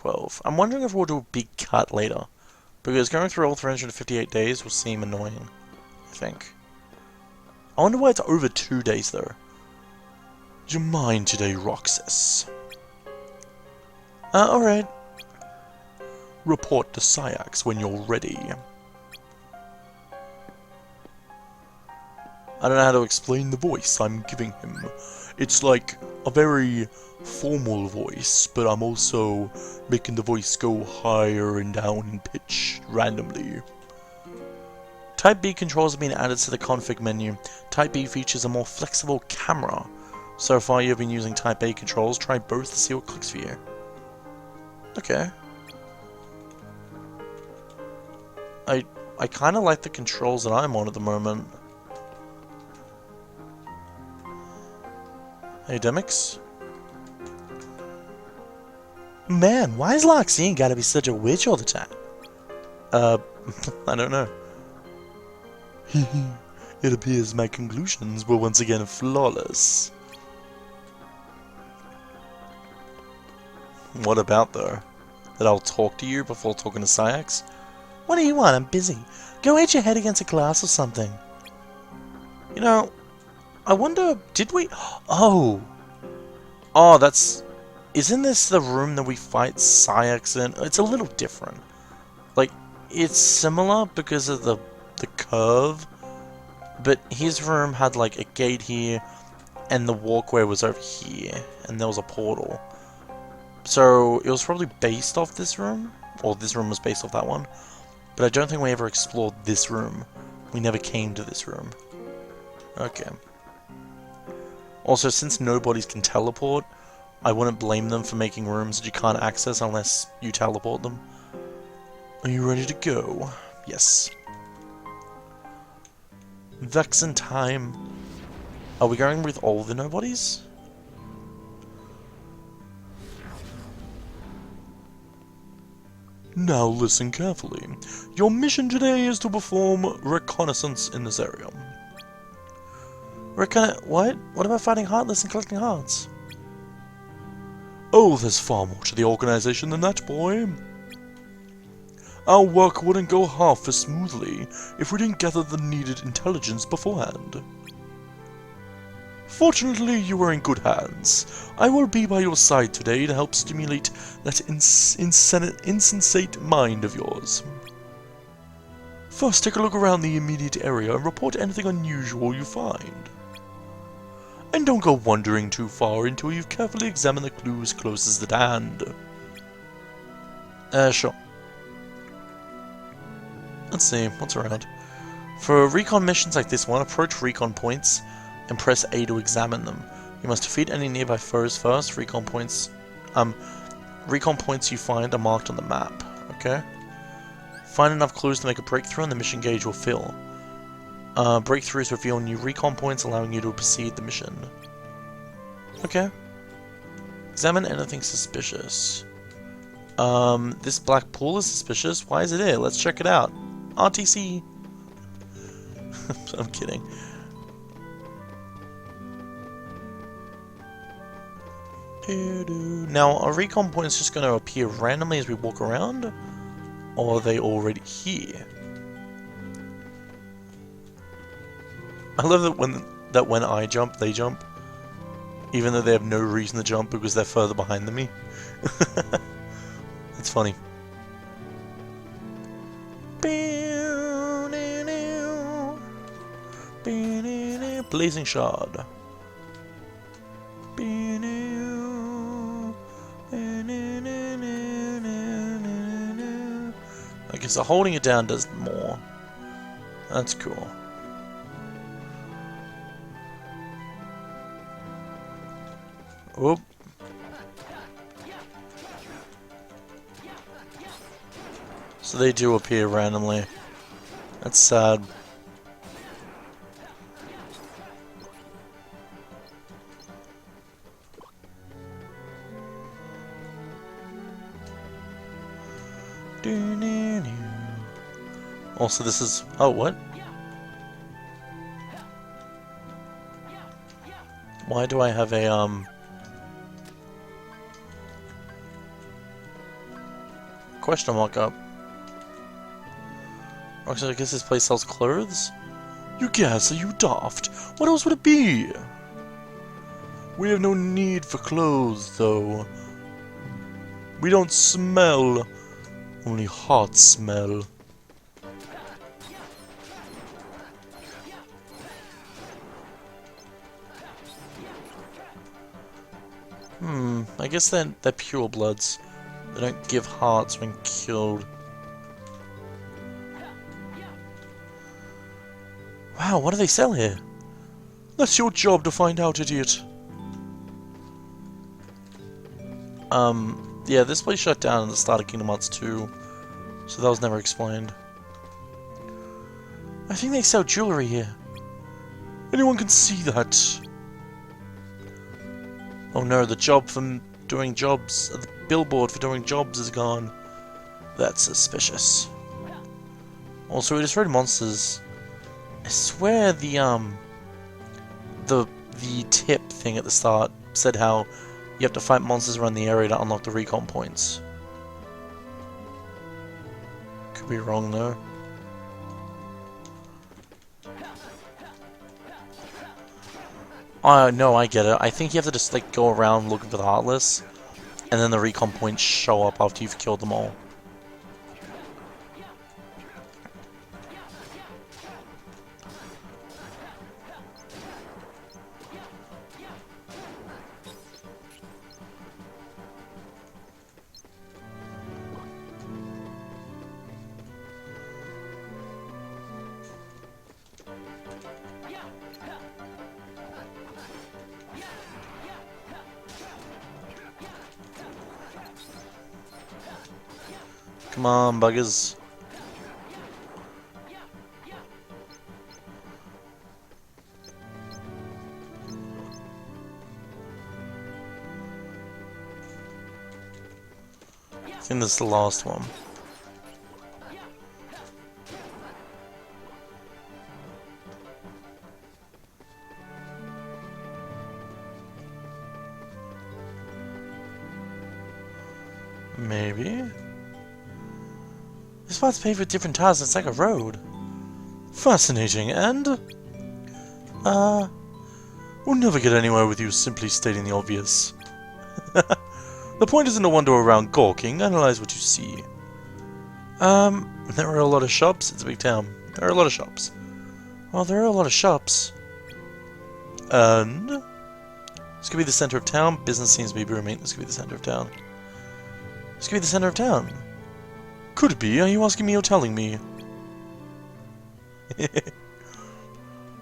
12. I'm wondering if we'll do a big cut later. Because going through all 358 days will seem annoying, I think. I wonder why it's over 2 days, though. Do you mind today, Roxas? Alright. Report to Syax when you're ready. I don't know how to explain the voice I'm giving him. It's like a very formal voice, but I'm also making the voice go higher and down in pitch randomly. Type B controls have been added to the config menu. Type B features a more flexible camera. So far you've been using Type A controls, try both to see what clicks for you. Okay. I kind of like the controls that I'm on at the moment. Hey, Demix? Man, why is Loxine gotta be such a witch all the time? I don't know. It appears my conclusions were once again flawless. What about, though? That I'll talk to you before talking to Syax? What do you want? I'm busy. Go hit your head against a glass or something. You know, I wonder, did we... Oh! Oh, that's... Isn't this the room that we fight Syax in? It's a little different. Like, it's similar because of the curve, but his room had like a gate here, and the walkway was over here, and there was a portal. So, it was probably based off this room, or this room was based off that one, but I don't think we ever explored this room. We never came to this room. Okay. Also, since nobodies can teleport, I wouldn't blame them for making rooms that you can't access unless you teleport them. Are you ready to go? Yes. Vexen time. Are we going with all the nobodies? Now listen carefully. Your mission today is to perform reconnaissance in this area. What? What about fighting Heartless and collecting hearts? Oh, there's far more to the organization than that, boy. Our work wouldn't go half as smoothly if we didn't gather the needed intelligence beforehand. Fortunately, you are in good hands. I will be by your side today to help stimulate that insensate mind of yours. First, take a look around the immediate area and report anything unusual you find. And don't go wandering too far until you've carefully examined the clues closest at hand. Sure. Let's see, what's around? For recon missions like this one, approach recon points and press A to examine them. You must defeat any nearby foes first. Recon points you find are marked on the map. Okay. Find enough clues to make a breakthrough and the mission gauge will fill. Breakthroughs reveal new recon points, allowing you to proceed the mission. Okay. Examine anything suspicious. This black pool is suspicious. Why is it here? Let's check it out. RTC. I'm kidding. Now, are recon points just going to appear randomly as we walk around? Or are they already here? I love that when I jump, they jump. Even though they have no reason to jump because they're further behind than me. It's funny. Blazing Shard. I guess holding it down does more. That's cool. Whoop. So they do appear randomly. That's sad. Also, this is... Oh, what? Why do I have a, question mark up. Roxas, I guess this place sells clothes? You guess, are you daft? What else would it be? We have no need for clothes, though. We don't smell. Only hearts smell. I guess they're purebloods. They don't give hearts when killed. Wow, what do they sell here? That's your job to find out, idiot. Yeah, this place shut down at the start of Kingdom Hearts 2, so that was never explained. I think they sell jewelry here. Anyone can see that. Oh no, the job from doing jobs, the billboard for doing jobs is gone. That's suspicious. Also, we destroyed monsters. I swear the tip thing at the start said how you have to fight monsters around the area to unlock the recon points. Could be wrong though. No, I get it. I think you have to just like go around looking for the Heartless, and then the recon points show up after you've killed them all. Come on, buggers. I think this is the last one. Maybe? This spot's paved with different tiles, it's like a road. Fascinating, and... we'll never get anywhere with you simply stating the obvious. The point isn't to wander around gawking, analyze what you see. There are a lot of shops, it's a big town. There are a lot of shops. Well, there are a lot of shops. And... this could be the center of town, business seems to be booming, this could be the center of town. This could be the center of town. Could be, are you asking me or telling me?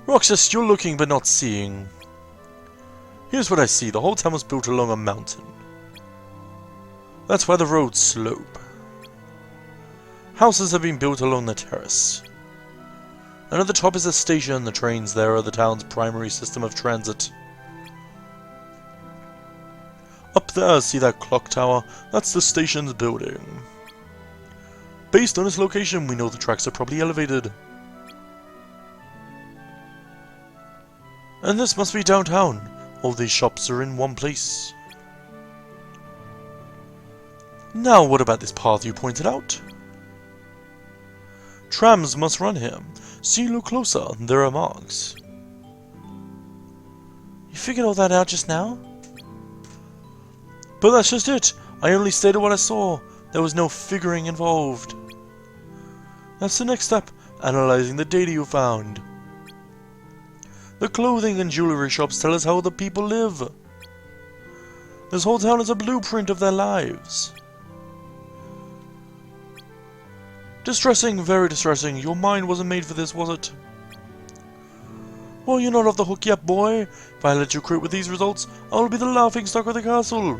Roxas, you're looking but not seeing. Here's what I see, the whole town was built along a mountain. That's why the roads slope. Houses have been built along the terrace. And at the top is a station, the trains there are the town's primary system of transit. Up there, see that clock tower? That's the station's building. Based on its location, we know the tracks are probably elevated. And this must be downtown. All these shops are in one place. Now, what about this path you pointed out? Trams must run here. See, look closer. There are marks. You figured all that out just now? But that's just it. I only stated what I saw. There was no figuring involved. That's the next step, analyzing the data you found. The clothing and jewelry shops tell us how the people live. This whole town is a blueprint of their lives. Distressing, very distressing. Your mind wasn't made for this, was it? Well, you're not off the hook yet, boy. If I let you quit with these results, I'll be the laughingstock of the castle.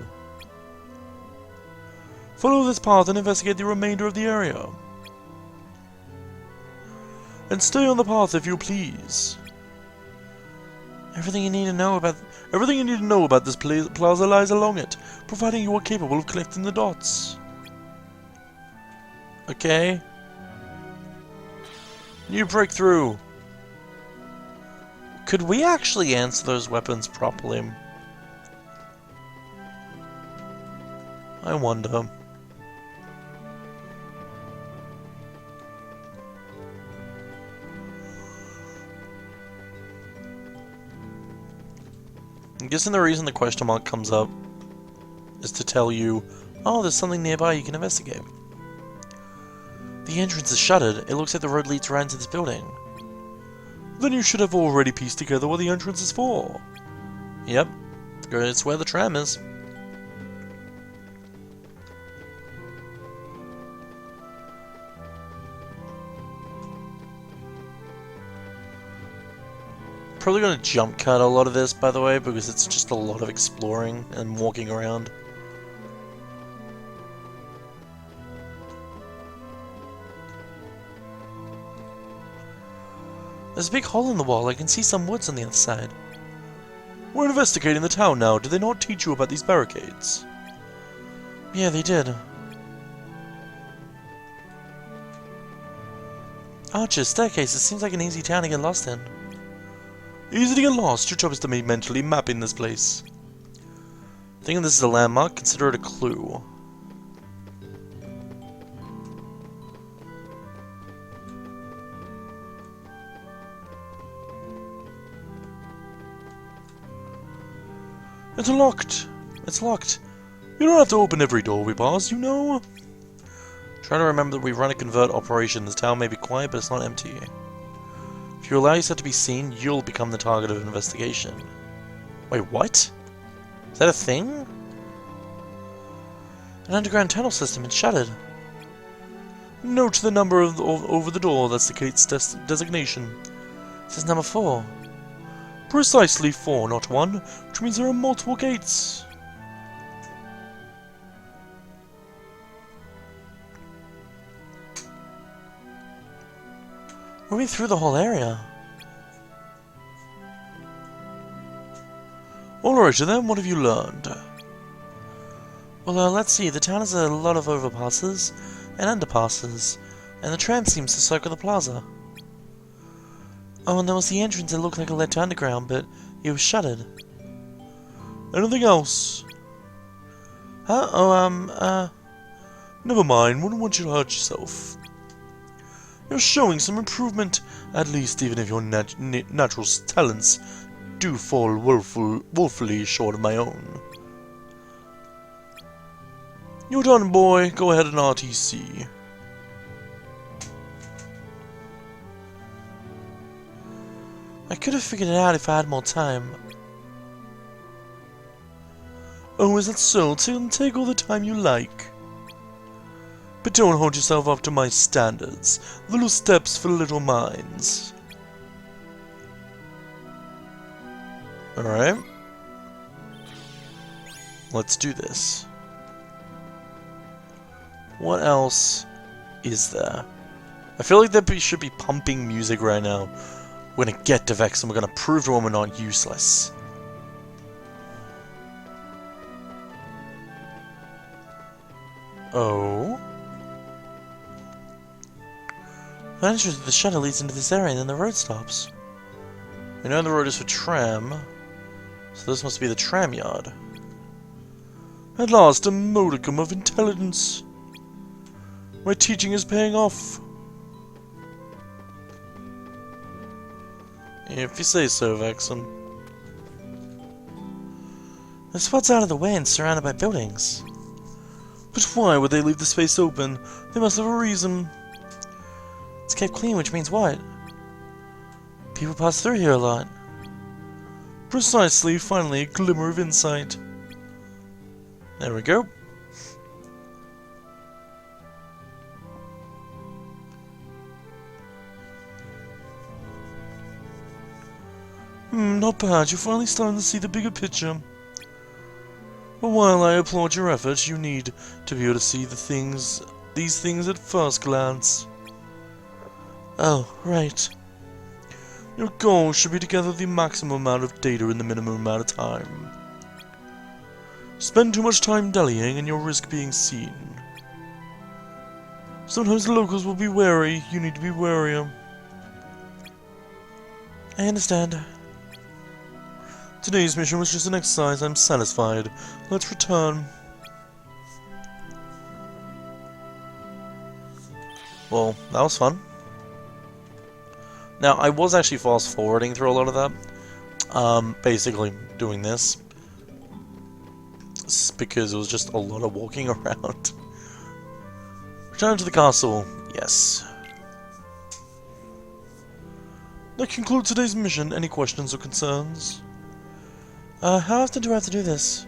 Follow this path and investigate the remainder of the area. And stay on the path if you please. Everything you need to know about this plaza lies along it, providing you are capable of connecting the dots. Okay. New breakthrough. Could we actually answer those weapons properly? I wonder. I'm guessing the reason the question mark comes up is to tell you, oh, there's something nearby you can investigate. The entrance is shuttered. It looks like the road leads right into this building. Then you should have already pieced together what the entrance is for. Yep, it's where the tram is. Probably going to jump cut a lot of this, by the way, because it's just a lot of exploring and walking around. There's a big hole in the wall. I can see some woods on the other side. We're investigating the town now. Did they not teach you about these barricades? Yeah, they did. Arches, staircases. Seems like an easy town to get lost in. Easy to get lost. Your job is to be mentally mapping this place. Thinking this is a landmark, consider it a clue. It's locked. It's locked. You don't have to open every door we pass, you know. Try to remember that we run a convert operation. This town may be quiet, but it's not empty. If you allow yourself to be seen, you'll become the target of investigation. Wait, what? Is that a thing? An underground tunnel system, it's shuttered. Note the number over the door, that's the gate's designation. It says number 4. Precisely 4, not 1, which means there are multiple gates. We'll be through the whole area. Alright then, what have you learned? Well, let's see. The town has a lot of overpasses and underpasses, and the tram seems to circle the plaza. Oh, and there was the entrance that looked like it led to underground, but it was shuttered. Anything else? Huh? Oh, never mind. Wouldn't want you to hurt yourself. You're showing some improvement, at least even if your natural talents do fall woefully short of my own. You're done, boy. Go ahead and RTC. I could have figured it out if I had more time. Oh, is that so? Take all the time you like. But don't hold yourself up to my standards. Little steps for little minds. Alright. Let's do this. What else is there? I feel like there should be pumping music right now. We're gonna get to Vex and we're gonna prove to him we're not useless. Oh? The entrance to the shuttle leads into this area and then the road stops. We know the road is for tram, so this must be the tram yard. At last, a modicum of intelligence. My teaching is paying off. If you say so, Vexen. The spot's out of the way and surrounded by buildings. But why would they leave the space open? They must have a reason. It's kept clean, which means what? People pass through here a lot. Precisely, finally, a glimmer of insight. There we go. Not bad. You're finally starting to see the bigger picture. But while I applaud your efforts, you need to be able to see these things at first glance. Oh, right. Your goal should be to gather the maximum amount of data in the minimum amount of time. Spend too much time dallying and you'll risk being seen. Sometimes the locals will be wary. You need to be warier. I understand. Today's mission was just an exercise. I'm satisfied. Let's return. Well, that was fun. Now, I was actually fast-forwarding through a lot of that. basically doing this. It's because it was just a lot of walking around. Return to the castle. Yes. That concludes today's mission. Any questions or concerns? How often do I have to do this?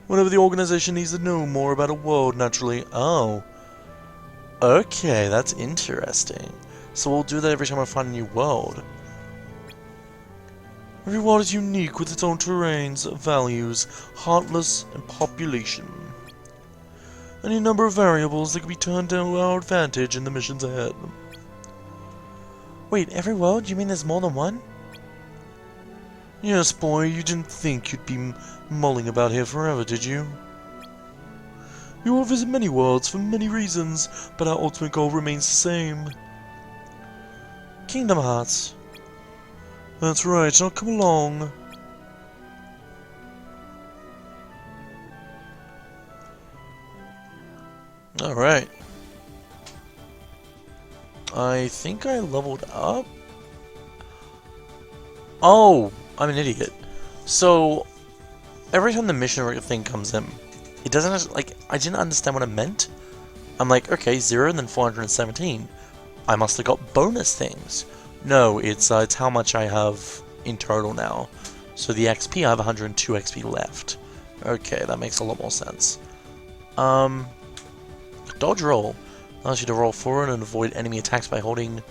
Whenever the organization needs to know more about a world, naturally. Oh. Okay, that's interesting. So we'll do that every time I find a new world. Every world is unique with its own terrains, values, heartless, and population. Any number of variables that can be turned to our advantage in the missions ahead. Wait, every world? You mean there's more than one? Yes, boy, you didn't think you'd be mulling about here forever, did you? We will visit many worlds for many reasons, but our ultimate goal remains the same. Kingdom Hearts. That's right, I'll come along. Alright. I think I leveled up? Oh, I'm an idiot. So, every time the mission thing comes in, it doesn't, like, I didn't understand what it meant. I'm like, okay, 0 and then 417. I must have got bonus things. No, it's how much I have in total now. So the XP, I have 102 XP left. Okay, that makes a lot more sense. Dodge roll allows you to roll forward and avoid enemy attacks by holding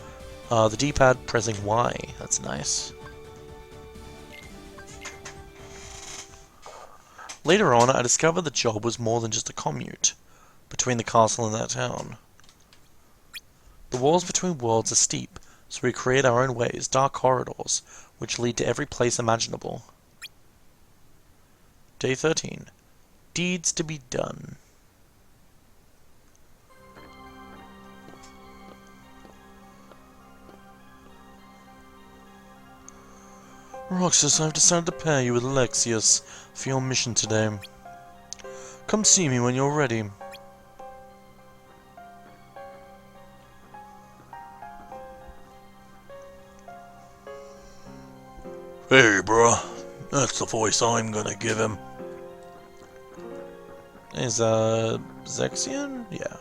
the D-pad, pressing Y. That's nice. Later on, I discovered the job was more than just a commute between the castle and that town. The walls between worlds are steep, so we create our own ways, dark corridors, which lead to every place imaginable. Day 13. Deeds to be done. Roxas, I've decided to pair you with Alexius for your mission today. Come see me when you're ready. Hey, bruh. That's the voice I'm gonna give him. Is, Xion? Yeah.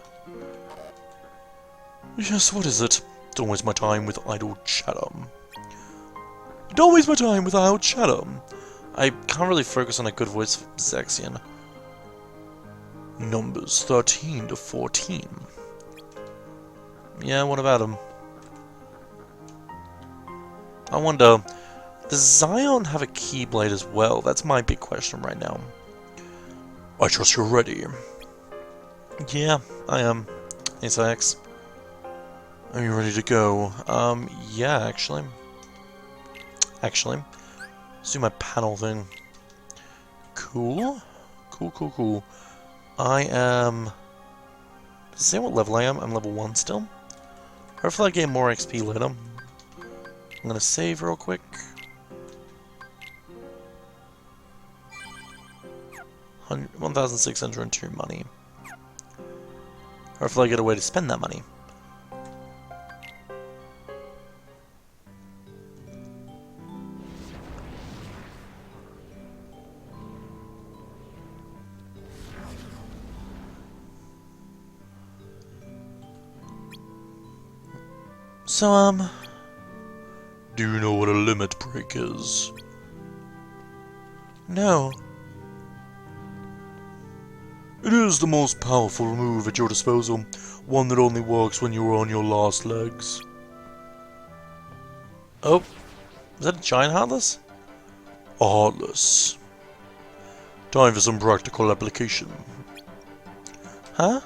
Yes, what is it? Don't waste my time with idle chatter. Don't waste my time with idle chatter. I can't really focus on a good voice for Xion. Numbers 13 to 14. Yeah, what about him? I wonder, does Xion have a Keyblade as well? That's my big question right now. I trust you're ready. Yeah, I am. X. Are you ready to go? Yeah, actually. Let's do my panel thing. Cool. Cool. I am... Does it say what level I am? I'm level 1 still. Hopefully I gain more XP later. I'm gonna save real quick. $1,602 money. Hopefully I get a way to spend that money. So, do you know what a limit break is? No. It is the most powerful move at your disposal, one that only works when you're on your last legs. Oh, is that a giant Heartless? A Heartless. Time for some practical application. Huh?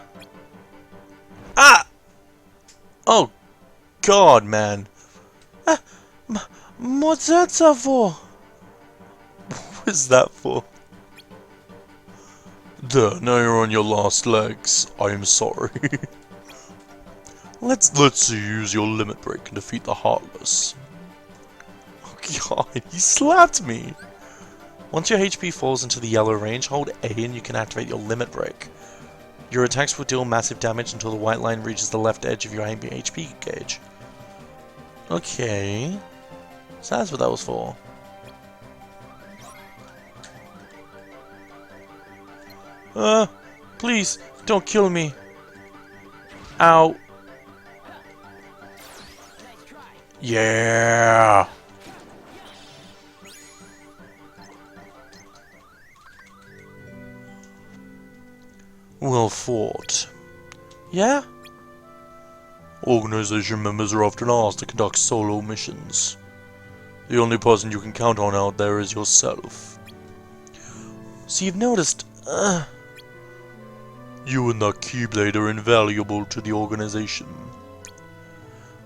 Ah! Oh, God, man. What's that for? What is that for? There, now you're on your last legs. I'm sorry. Let's use your limit break and defeat the Heartless. Oh God, he slapped me! Once your HP falls into the yellow range, hold A and you can activate your limit break. Your attacks will deal massive damage until the white line reaches the left edge of your HP gauge. Okay. So that's what that was for. Please, don't kill me. Ow. Yeah. Well fought. Yeah? Organization members are often asked to conduct solo missions. The only person you can count on out there is yourself. So you've noticed, you and that Keyblade are invaluable to the organization.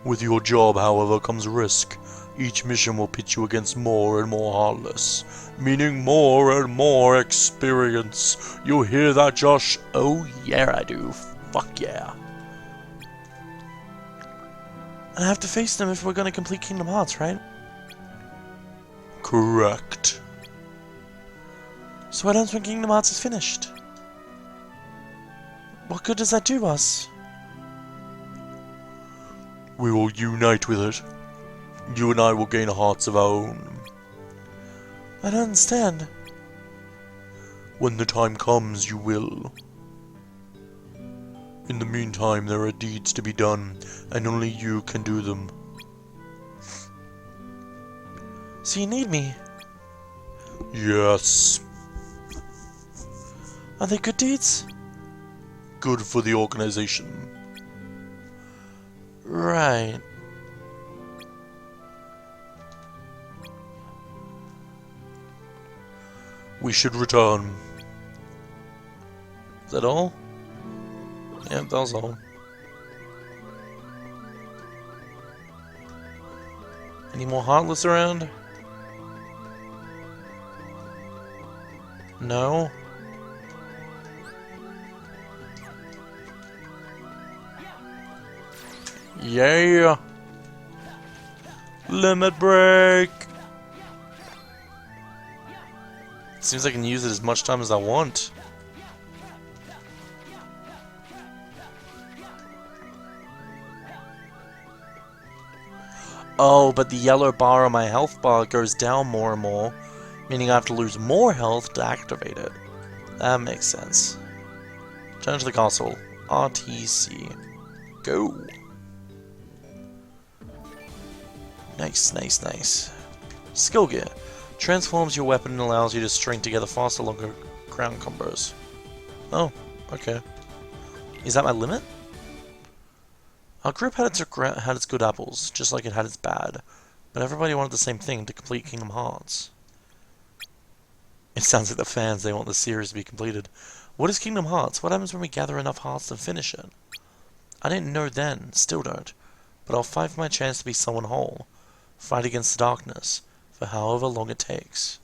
With your job, however, comes risk. Each mission will pit you against more and more Heartless, meaning more and more experience. You hear that, Josh? Oh yeah, I do. Fuck yeah. And I have to face them if we're gonna complete Kingdom Hearts, right? Correct. So what happens when Kingdom Hearts is finished? What good does that do us? We will unite with it. You and I will gain hearts of our own. I don't understand. When the time comes, you will. In the meantime, there are deeds to be done, and only you can do them. So you need me? Yes. Are they good deeds? Good for the organization. Right. We should return. Is that all? Yeah, that was all. Any more Heartless around? No? Yeah! Limit break! Seems I can use it as much time as I want. Oh, but the yellow bar on my health bar goes down more and more, meaning I have to lose more health to activate it. That makes sense. Turn to the castle. RTC. Go! Nice, nice, nice. Skill gear. Transforms your weapon and allows you to string together faster, longer ground combos. Oh, okay. Is that my limit? Our group had its good apples, just like it had its bad, but everybody wanted the same thing, to complete Kingdom Hearts. It sounds like the fans, they want the series to be completed. What is Kingdom Hearts? What happens when we gather enough hearts to finish it? I didn't know then, still don't, but I'll fight for my chance to be someone whole. Fight against the darkness, for however long it takes.